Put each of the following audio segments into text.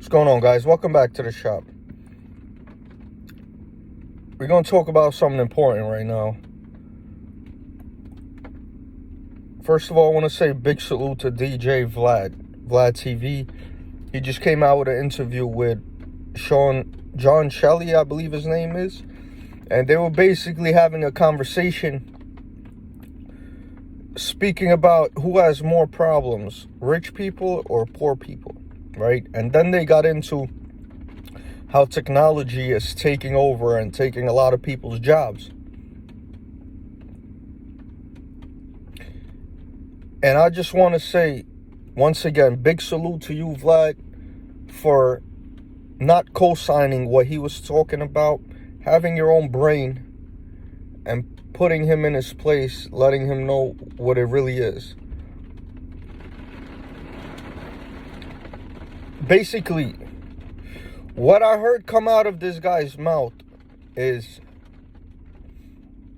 What's going on, guys? Welcome back to the shop. We're going to talk about something important right now. First of all, I want to say a big salute to DJ VLAD TV. He just came out with an interview with John Shelley, I believe his name is. And they were basically having a conversation speaking about who has more problems, rich people or poor people, right? And then they got into how technology is taking over and taking a lot of people's jobs. And I just want to say, once again, big salute to you, Vlad, for not co-signing what he was talking about, having your own brain and putting him in his place, letting him know what it really is. Basically, what I heard come out of this guy's mouth is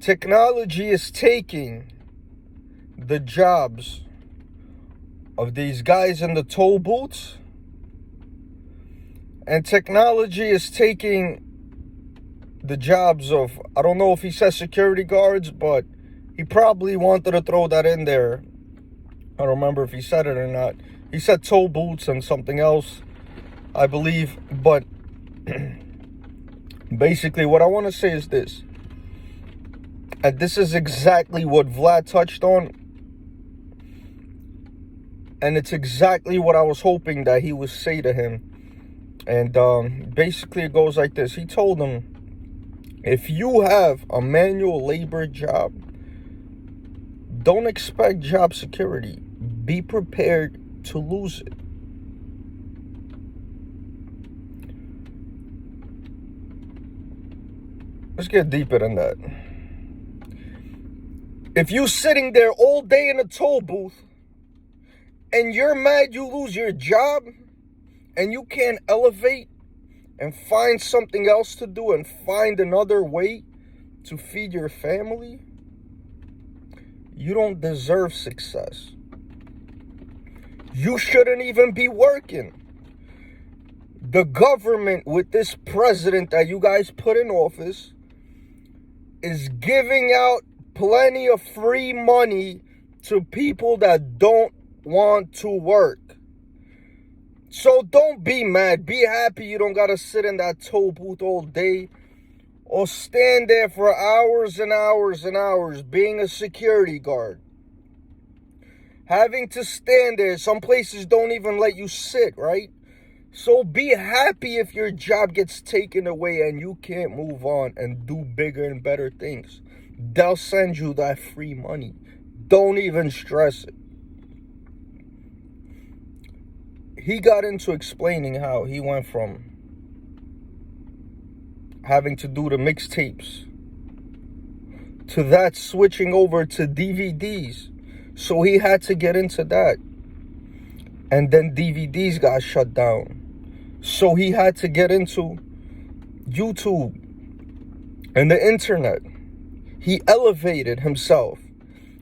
technology is taking the jobs of these guys in the toll booths, and technology is taking the jobs of, I don't know if he said security guards, but he probably wanted to throw that in there. I don't remember if he said it or not. He said toll booths and something else, I believe. But basically what I want to say is this, and this is exactly what Vlad touched on, and it's exactly what I was hoping that he would say to him. And basically it goes like this. He told him, if you have a manual labor job, don't expect job security. Be prepared to lose it. Let's get deeper than that. If you're sitting there all day in a toll booth and you're mad you lose your job and you can't elevate and find something else to do and find another way to feed your family, you don't deserve success. You shouldn't even be working. The government, with this president that you guys put in office, is giving out plenty of free money to people that don't want to work. So don't be mad. Be happy you don't got to sit in that toll booth all day or stand there for hours and hours and hours being a security guard. Having to stand there. Some places don't even let you sit, right? So be happy if your job gets taken away and you can't move on and do bigger and better things. They'll send you that free money. Don't even stress it. He got into explaining how he went from having to do the mixtapes to that switching over to DVDs. So he had to get into that. And then DVDs got shut down. So he had to get into YouTube and the internet. He elevated himself.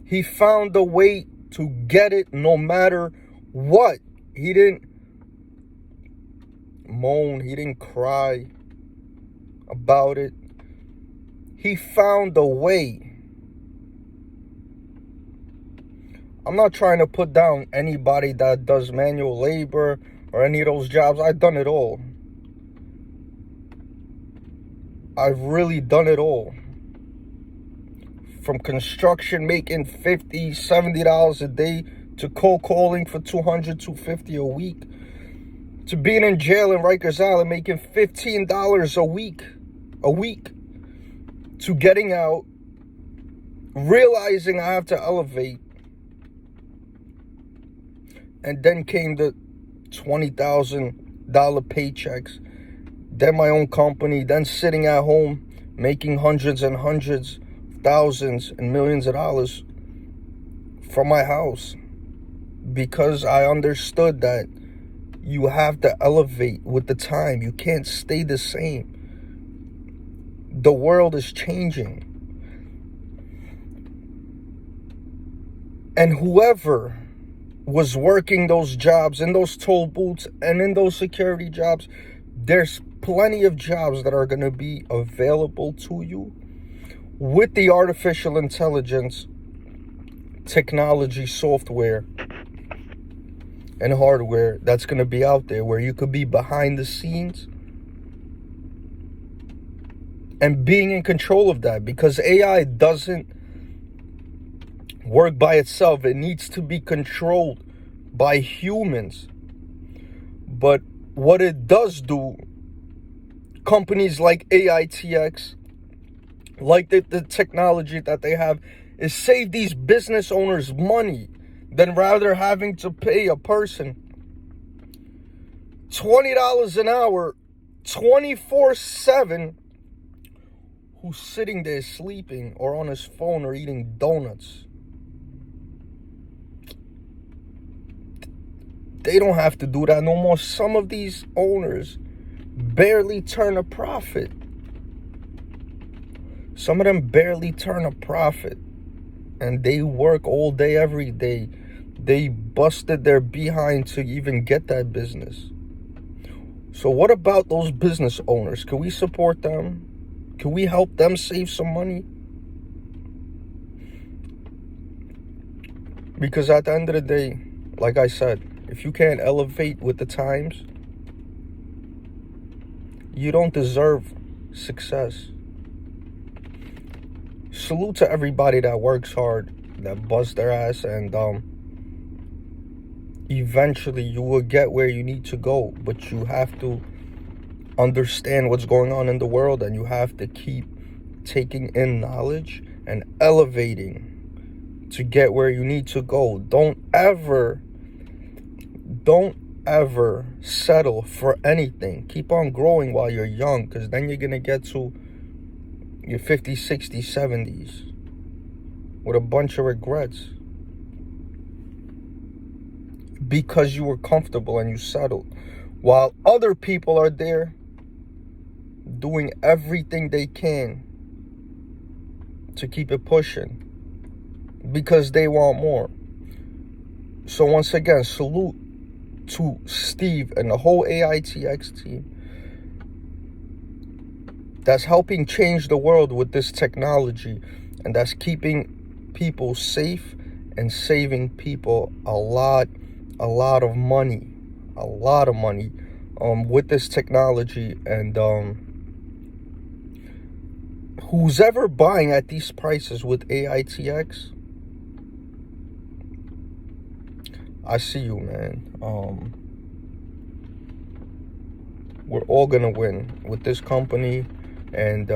He found a way to get it no matter what. He didn't moan. He didn't cry about it. He found a way. I'm not trying to put down anybody that does manual labor or any of those jobs. I've done it all. I've really done it all. From construction, making $50, $70 a day, to cold calling for $200, $250 a week, to being in jail in Rikers Island making $15 a week, to getting out, realizing I have to elevate, and then came the $20,000 paychecks, then my own company, then sitting at home making hundreds and hundreds, thousands and millions of dollars from my house, because I understood that you have to elevate with the time. You can't stay the same. The world is changing. And whoever was working those jobs in those toll booths and in those security jobs, there's plenty of jobs that are going to be available to you with the artificial intelligence, technology, software, and hardware that's going to be out there, where you could be behind the scenes and being in control of that, because AI doesn't work by itself. It needs to be controlled by humans. But what it does do, companies like AITX, like the technology that they have, is save these business owners money than rather having to pay a person $20 an hour, 24/7, who's sitting there sleeping or on his phone or eating donuts. They don't have to do that no more. Some of these owners barely turn a profit. Some of them barely turn a profit. And they work all day, every day. They busted their behind to even get that business. So what about those business owners? Can we support them? Can we help them save some money? Because at the end of the day, like I said, if you can't elevate with the times, you don't deserve success. Salute to everybody that works hard, that busts their ass, and eventually you will get where you need to go. But you have to understand what's going on in the world, and you have to keep taking in knowledge and elevating to get where you need to go. Don't ever settle for anything. Keep on growing while you're young, because then you're gonna get to your 50s, 60s, 70s with a bunch of regrets, because you were comfortable and you settled, while other people are there doing everything they can to keep it pushing because they want more. So once again, salute to Steve and the whole AITX team that's helping change the world with this technology, and that's keeping people safe and saving people a lot of money with this technology. And who's ever buying at these prices with AITX, I see you, man. We're all gonna win with this company, and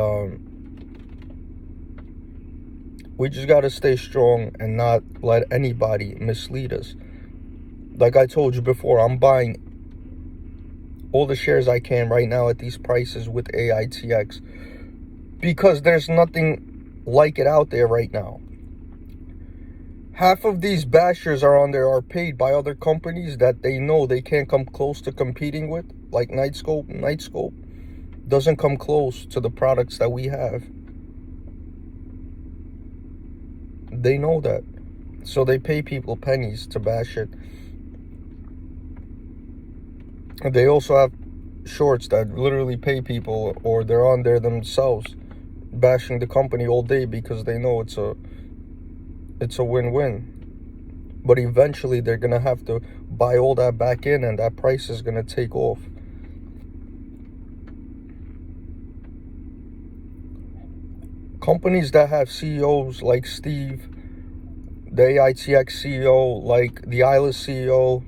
we just gotta stay strong and not let anybody mislead us. Like I told you before, I'm buying all the shares I can right now at these prices with AITX, because there's nothing like it out there right now. Half of these bashers are paid by other companies that they know they can't come close to competing with, like Nightscope. Nightscope doesn't come close to the products that we have. They know that. So they pay people pennies to bash it. They also have shorts that literally pay people, or they're on there themselves bashing the company all day because they know it's a win-win. But eventually they're gonna have to buy all that back in, and that price is gonna take off. Companies that have CEOs like Steve, the AITX CEO, like the ILUS CEO,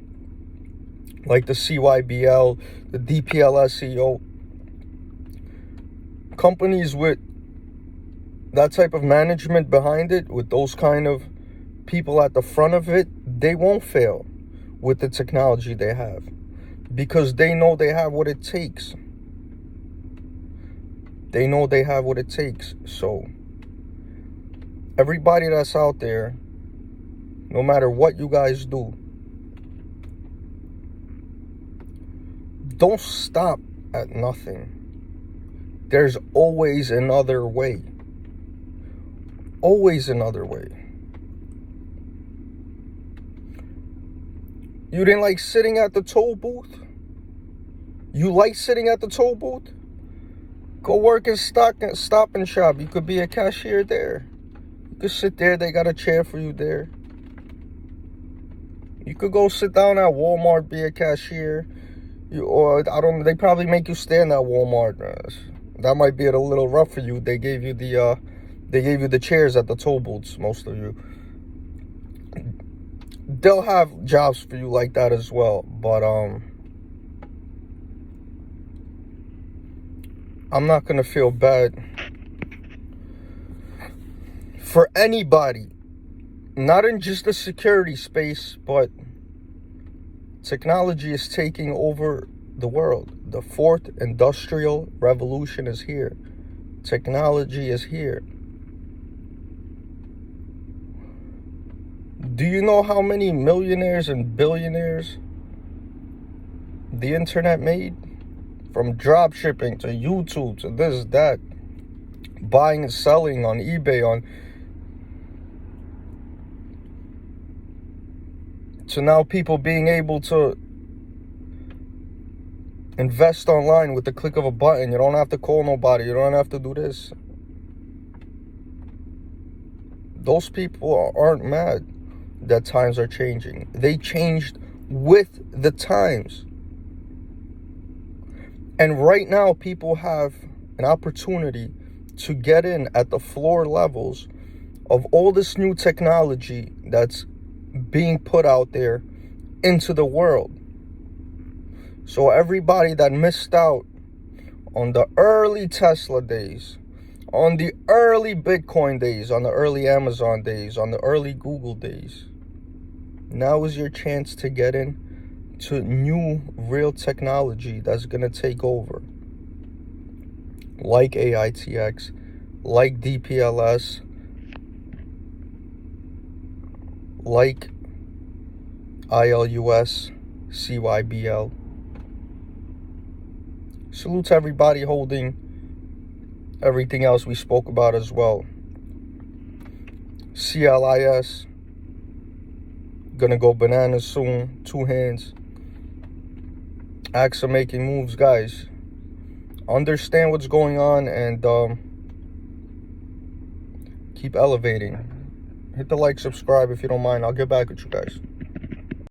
like the CYBL, the DPLS CEO, companies with that type of management behind it, with those kind of people at the front of it, they won't fail with the technology they have, because they know they have what it takes. They know they have what it takes. So everybody that's out there, no matter what you guys do, don't stop at nothing. There's always another way. Always another way. You didn't like sitting at the toll booth? You like sitting at the toll booth? Go work in Stop and Shop. You could be a cashier there. You could sit there. They got a chair for you there. You could go sit down at Walmart, be a cashier. They probably make you stand at Walmart. That might be a little rough for you. They gave you the chairs at the toll booths, most of you. They'll have jobs for you like that as well, but I'm not gonna feel bad for anybody, not in just the security space, but technology is taking over the world. The fourth industrial revolution is here. Technology is here. Do you know how many millionaires and billionaires the internet made? From drop shipping to YouTube to this, that, buying and selling on eBay, to now people being able to invest online with the click of a button. You don't have to call nobody. You don't have to do this. Those people aren't mad that times are changing. They changed with the times. And right now, people have an opportunity to get in at the floor levels of all this new technology that's being put out there into the world. So everybody that missed out on the early Tesla days, on the early Bitcoin days, on the early Amazon days, on the early Google days, now is your chance to get in to new real technology that's going to take over, like AITX, like DPLS, like ILUS, CYBL. Salute to everybody holding everything else we spoke about as well. CLIS, gonna go bananas soon. 2 hands. Acts are making moves, guys. Understand what's going on and keep elevating. Hit the like, subscribe if you don't mind. I'll get back with you guys.